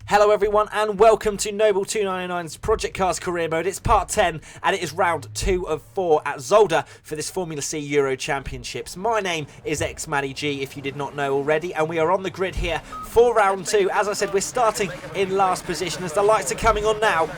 Hello everyone and welcome to Noble299's Project Cars Career Mode. It's part 10 and it is round 2 of 4 at Zolder for this Formula C Euro Championships. My name is xMattyG if you did not know already, and we are on the grid here for round 2. As I said, we're starting in last position as the lights are coming on now.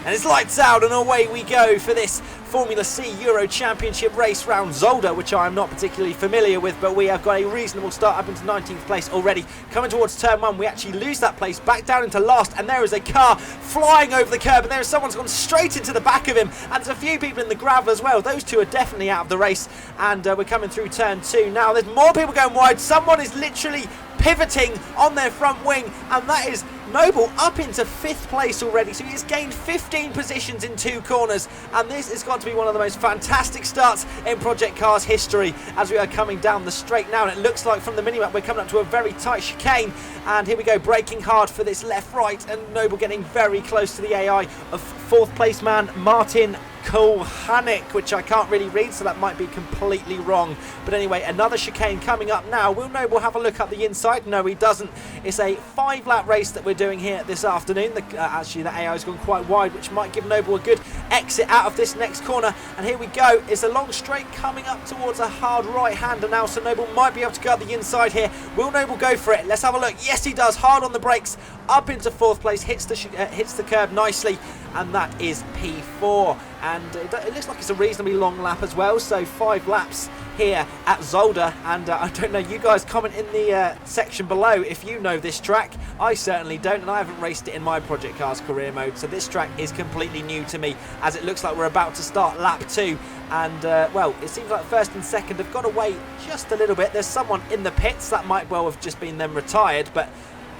And it's lights out and away we go for this Formula C Euro Championship race round Zolder, which I am not particularly familiar with, but we have got a reasonable start up into 19th place already. Coming towards turn 1, we actually lose that place back down into last, and there is a car flying over the curb, and there is someone's gone straight into the back of him, and there's a few people in the gravel as well. Those two are definitely out of the race, and we're coming through turn 2 now. There's more people going wide. Someone is literally pivoting on their front wing, and that is Noble up into 5th place already, so he's gained 15 positions in 2 corners, and this has got to be one of the most fantastic starts in Project Cars history as we are coming down the straight now. And it looks like from the minimap we're coming up to a very tight chicane, and here we go, braking hard for this left-right, and Noble getting very close to the AI of 4th place man Martin Kulhanik, which I can't really read, so that might be completely wrong. But anyway, another chicane coming up now. Will Noble have a look up the inside? No, he doesn't. It's a 5-lap race that we're doing here this afternoon. Actually, the AI's gone quite wide, which might give Noble a good exit out of this next corner. And here we go. It's a long straight coming up towards a hard right-hander now, so Noble might be able to go up the inside here. Will Noble go for it? Let's have a look. Yes, he does. Hard on the brakes, up into 4th place, hits the curb nicely, and that is P4. And it looks like it's a reasonably long lap as well, so 5 laps here at Zolder. And I don't know, you guys comment in the section below if you know this track. I certainly don't, and I haven't raced it in my Project Cars Career Mode, so this track is completely new to me, as it looks like we're about to start lap 2. And well, it seems like 1st and 2nd have got away just a little bit. There's someone in the pits. That might well have just been them retired, but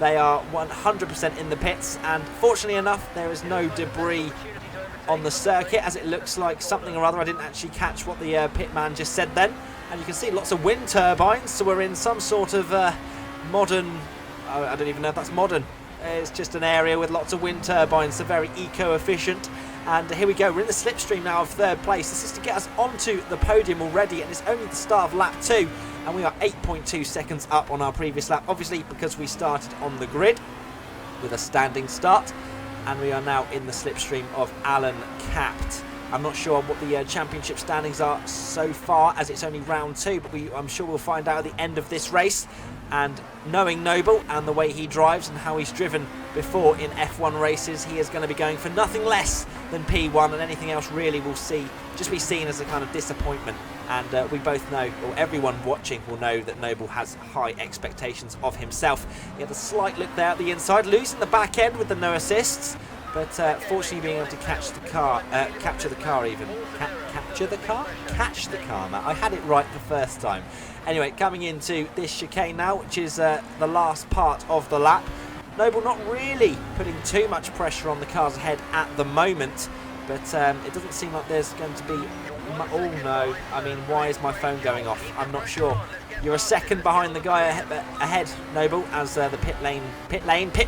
they are 100% in the pits, and fortunately enough there is no debris on the circuit, as it looks like something or other. I didn't actually catch what the pit man just said then, and you can see lots of wind turbines, so we're in some sort of modern, I don't even know if that's modern, it's just an area with lots of wind turbines, so very eco-efficient. And here we go, we're in the slipstream now of 3rd place. This is to get us onto the podium already, and it's only the start of lap 2, and we are 8.2 seconds up on our previous lap, obviously because we started on the grid with a standing start. And we are now in the slipstream of Alan Capt. I'm not sure what the championship standings are so far, as it's only round 2, but I'm sure we'll find out at the end of this race. And knowing Noble and the way he drives and how he's driven before in F1 races, he is going to be going for nothing less than P1, and anything else really will just be seen as a kind of disappointment. And we both know, or everyone watching will know, that Noble has high expectations of himself. He had a slight look there at the inside, losing the back end with the no assists, but fortunately being able to catch the car, capture the car even. Capture the car? Catch the car, Matt. I had it right the first time. Anyway, coming into this chicane now, which is the last part of the lap. Noble not really putting too much pressure on the cars ahead at the moment, but it doesn't seem like there's going to be... Oh no, I mean, why is my phone going off? I'm not sure. You're a second behind the guy ahead, Noble, as the pit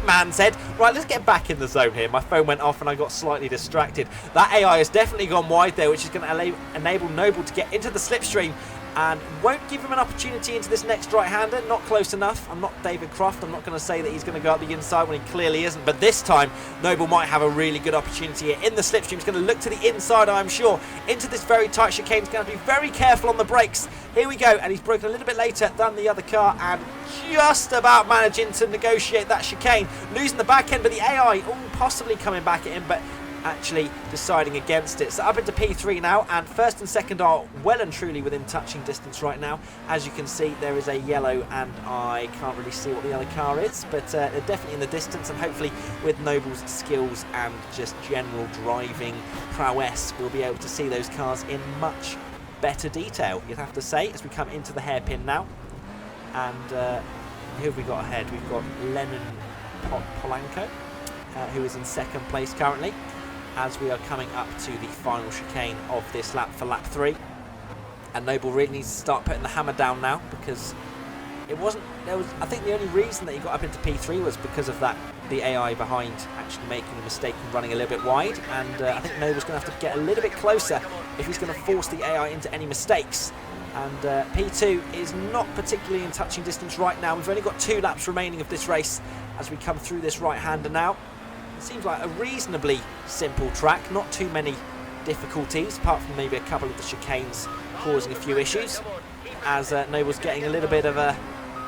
man said. Right, let's get back in the zone here. My phone went off and I got slightly distracted. That AI has definitely gone wide there, which is going to enable Noble to get into the slipstream, and won't give him an opportunity into this next right-hander. Not close enough. I'm not David Croft. I'm not going to say that he's going to go up the inside when he clearly isn't. But this time, Noble might have a really good opportunity here in the slipstream. He's going to look to the inside, I'm sure, into this very tight chicane. He's going to be very careful on the brakes. Here we go. And he's broken a little bit later than the other car, and just about managing to negotiate that chicane. Losing the back end, but the AI possibly coming back at him, but actually deciding against it. So up into P3 now, and 1st and 2nd are well and truly within touching distance right now. As you can see, there is a yellow, and I can't really see what the other car is, but they're definitely in the distance, and hopefully with Noble's skills and just general driving prowess, we'll be able to see those cars in much better detail, you'd have to say, as we come into the hairpin now. And who have we got ahead? We've got Lennon Polanco, who is in 2nd place currently, as we are coming up to the final chicane of this lap for lap 3. And Noble really needs to start putting the hammer down now, because I think the only reason that he got up into P3 was because of the AI behind actually making a mistake and running a little bit wide, and I think Noble's going to have to get a little bit closer if he's going to force the AI into any mistakes. And P2 is not particularly in touching distance right now. We've only got 2 laps remaining of this race as we come through this right-hander now. It seems like a reasonably simple track, not too many difficulties, apart from maybe a couple of the chicanes causing a few issues, as Noble's getting a little bit of a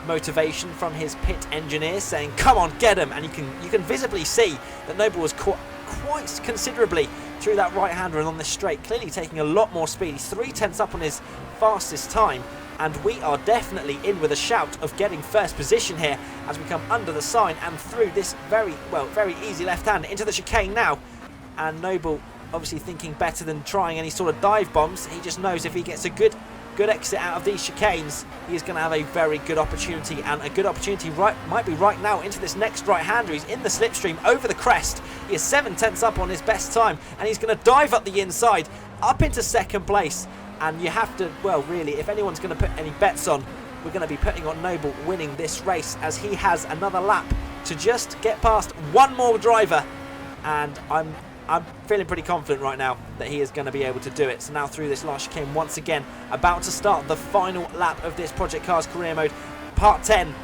motivation from his pit engineer saying, come on, get him. And you can visibly see that Noble was caught quite considerably through that right-hander and on this straight, clearly taking a lot more speed. He's 3/10 up on his fastest time, and we are definitely in with a shout of getting first position here as we come under the sign and through this very easy left-hand into the chicane now. And Noble obviously thinking better than trying any sort of dive bombs. He just knows if he gets a good exit out of these chicanes, he is going to have a very good opportunity, and a good opportunity might be right now into this next right-hander. He's in the slipstream over the crest. He is 7/10 up on his best time, and he's going to dive up the inside, up into second place. And you have to, well, really, if anyone's going to put any bets on, we're going to be putting on Noble winning this race, as he has another lap to just get past one more driver, and I'm feeling pretty confident right now that he is going to be able to do it. So now through this last chicane once again, about to start the final lap of this Project Cars career mode, part 10.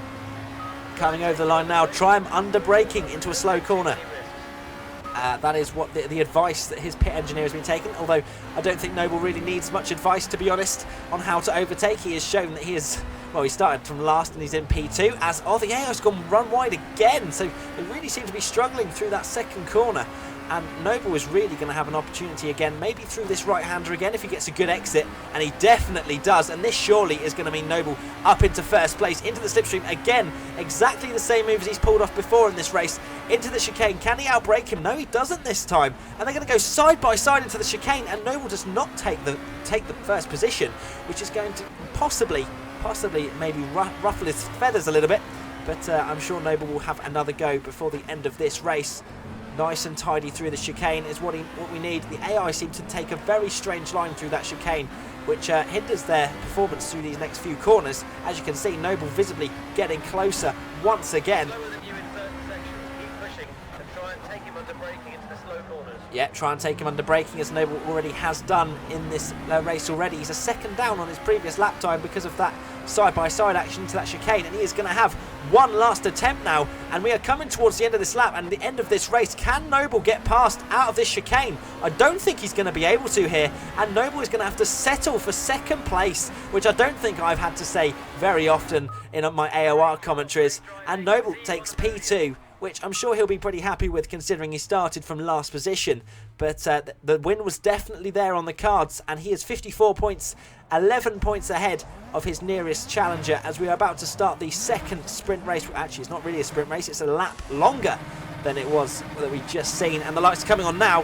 Coming over the line now, try him under braking into a slow corner. That is what the advice that his pit engineer has been taking, although I don't think Noble really needs much advice, to be honest, on how to overtake. He has shown that he is, well, he started from last and he's in P2, as the AI's gone run wide again, so they really seem to be struggling through that second corner. And Noble is really going to have an opportunity again, maybe through this right-hander again if he gets a good exit, and he definitely does. And this surely is going to mean Noble up into first place, into the slipstream again. Exactly the same move as he's pulled off before in this race. Into the chicane. Can he outbrake him? No, he doesn't this time. And they're going to go side by side into the chicane, and Noble does not take the first position, which is going to possibly maybe ruffle his feathers a little bit. But I'm sure Noble will have another go before the end of this race. Nice and tidy through the chicane is what we need. The AI seem to take a very strange line through that chicane, which hinders their performance through these next few corners. As you can see, Noble visibly getting closer once again. Yeah, try and take him under braking, as Noble already has done in this race already. He's a second down on his previous lap time because of that side-by-side action to that chicane, and he is going to have one last attempt now, and we are coming towards the end of this lap and the end of this race. Can Noble get past out of this chicane? I don't think he's going to be able to here, and Noble is going to have to settle for second place, which I don't think I've had to say very often in my AOR commentaries, and Noble takes P2, which I'm sure he'll be pretty happy with considering he started from last position. But the win was definitely there on the cards, and he is 54 points, 11 points ahead of his nearest challenger as we are about to start the second sprint race. Actually, it's not really a sprint race, it's a lap longer than it was that we just seen. And the lights are coming on now.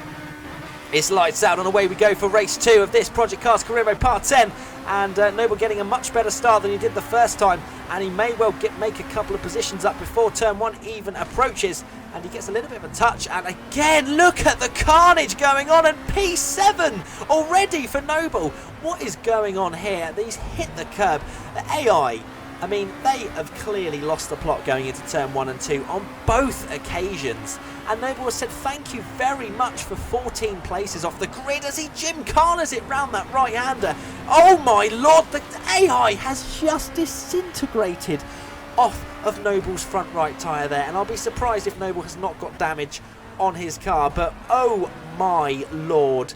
It's lights out and away we go for race 2 of this Project Cars Career Mode Part 10. And Noble getting a much better start than he did the first time, and he may well make a couple of positions up before turn 1 even approaches, and he gets a little bit of a touch. And again, look at the carnage going on, and P7 already for Noble. What is going on here? These hit the curb. The AI, I mean, they have clearly lost the plot going into turn 1 and 2 on both occasions. And Noble has said thank you very much for 14 places off the grid as he Jim Carners it round that right-hander. Oh my lord, the AI has just disintegrated off of Noble's front right tyre there. And I'll be surprised if Noble has not got damage on his car. But oh my lord,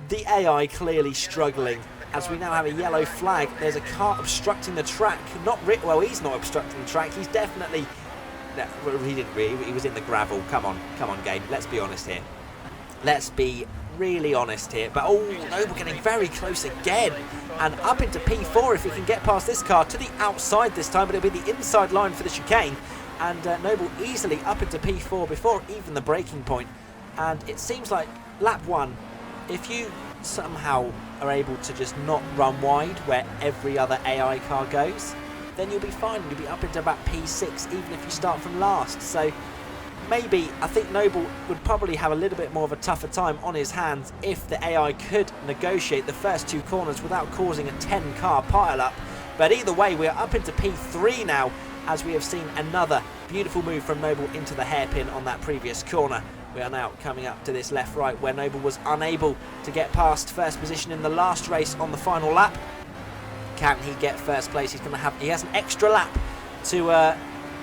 the AI clearly struggling. As we now have a yellow flag, there's a car obstructing the track. Well, he's not obstructing the track. He's definitely... No, he didn't really. He was in the gravel. Come on, game. Let's be honest here. Let's be really honest here. But oh, Noble getting very close again, and up into P4 if he can get past this car to the outside this time. But it'll be the inside line for the chicane, and Noble easily up into P4 before even the braking point. And it seems like lap 1, if you somehow are able to just not run wide where every other AI car goes, then you'll be fine. You'll be up into about P6 even if you start from last. So maybe I think Noble would probably have a little bit more of a tougher time on his hands if the AI could negotiate the first 2 corners without causing a 10-car pile-up. But either way, we're up into P3 now, as we have seen another beautiful move from Noble into the hairpin on that previous corner. We are now coming up to this left-right where Noble was unable to get past first position in the last race on the final lap. Can he get first place? He has an extra lap to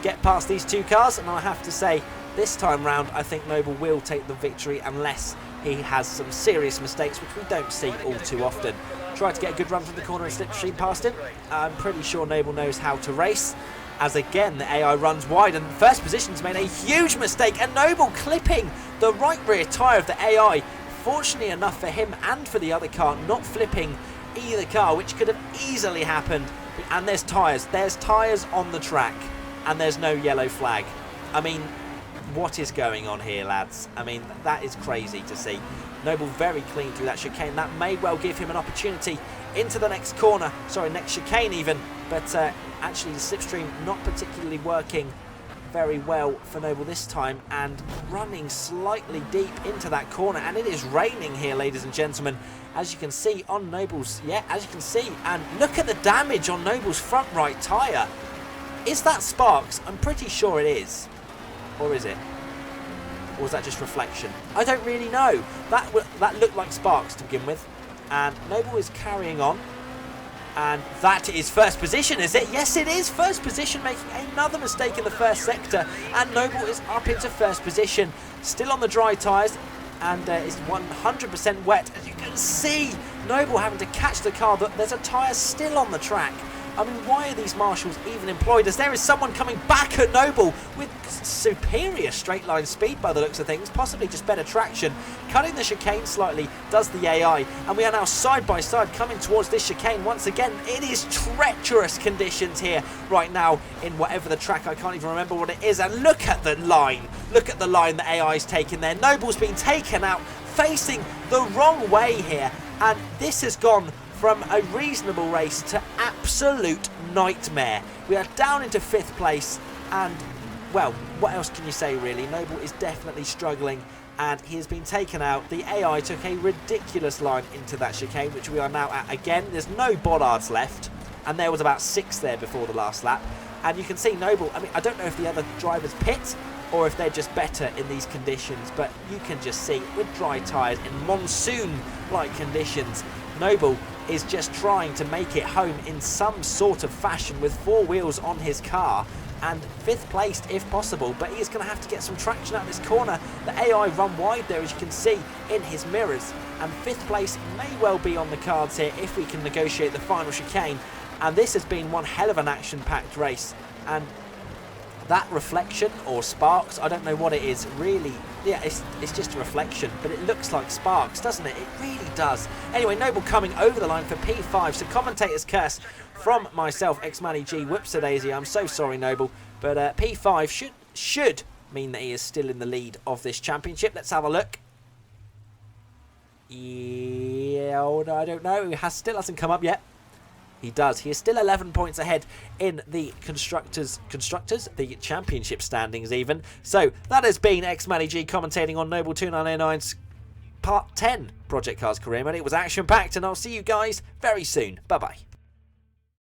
get past these two cars, and I have to say, this time round, I think Noble will take the victory unless he has some serious mistakes, which we don't see all too often. Tried to get a good run from the corner and slipstream past him. I'm pretty sure Noble knows how to race, as again the AI runs wide, and first position's made a huge mistake, and Noble clipping the right rear tyre of the AI. Fortunately enough for him and for the other car, not flipping either car, which could have easily happened. And there's tyres on the track, and there's no yellow flag. I mean, what is going on here, lads? I mean, that is crazy to see. Noble very clean through that chicane. That may well give him an opportunity into the next corner. Sorry, next chicane even. But actually the slipstream not particularly working very well for Noble this time, and running slightly deep into that corner. And it is raining here, ladies and gentlemen, as you can see on Noble's, as you can see. And look at the damage on Noble's front right tyre. Is that sparks? I'm pretty sure it is. Or is it? Or was that just reflection? I don't really know. That looked like sparks to begin with. And Noble is carrying on. And that is first position, is it? Yes, it is first position, making another mistake in the first sector. And Noble is up into first position. Still on the dry tyres. And is 100% wet. As you can see, Noble having to catch the car. But there's a tyre still on the track. I mean, why are these marshals even employed, as there is someone coming back at Noble with superior straight line speed by the looks of things, possibly just better traction. Cutting the chicane slightly does the AI, and we are now side by side coming towards this chicane once again. It is treacherous conditions here right now in whatever the track, I can't even remember what it is. And look at the line. Look at the line that AI's taken there. Noble's been taken out, facing the wrong way here, and this has gone from a reasonable race to absolute nightmare. We are down into 5th place, and well, what else can you say really? Noble is definitely struggling, and he has been taken out. The AI took a ridiculous line into that chicane, which we are now at again. There's no bollards left, and there was about 6 there before the last lap. And you can see Noble, I mean, I don't know if the other drivers pit or if they're just better in these conditions, but you can just see with dry tyres in monsoon-like conditions, Noble is just trying to make it home in some sort of fashion with 4 wheels on his car, and 5th placed if possible, but he is going to have to get some traction out of this corner. The AI run wide there, as you can see in his mirrors, and 5th place may well be on the cards here if we can negotiate the final chicane. And this has been one hell of an action-packed race, and that reflection or sparks, I don't know what it is really. Yeah, it's just a reflection, but it looks like sparks, doesn't it? It really does. Anyway, Noble coming over the line for P5, so commentator's curse from myself, xMattyG. Whoops-a-daisy, I'm so sorry, Noble, but P5 should mean that he is still in the lead of this championship. Let's have a look. Yeah, I don't know, he still hasn't come up yet. He does. He is still 11 points ahead in the constructors, the championship standings even. So that has been xMattyG commentating on Noble 2909's Part 10 Project Cars Career Mode. It was action-packed, and I'll see you guys very soon. Bye-bye.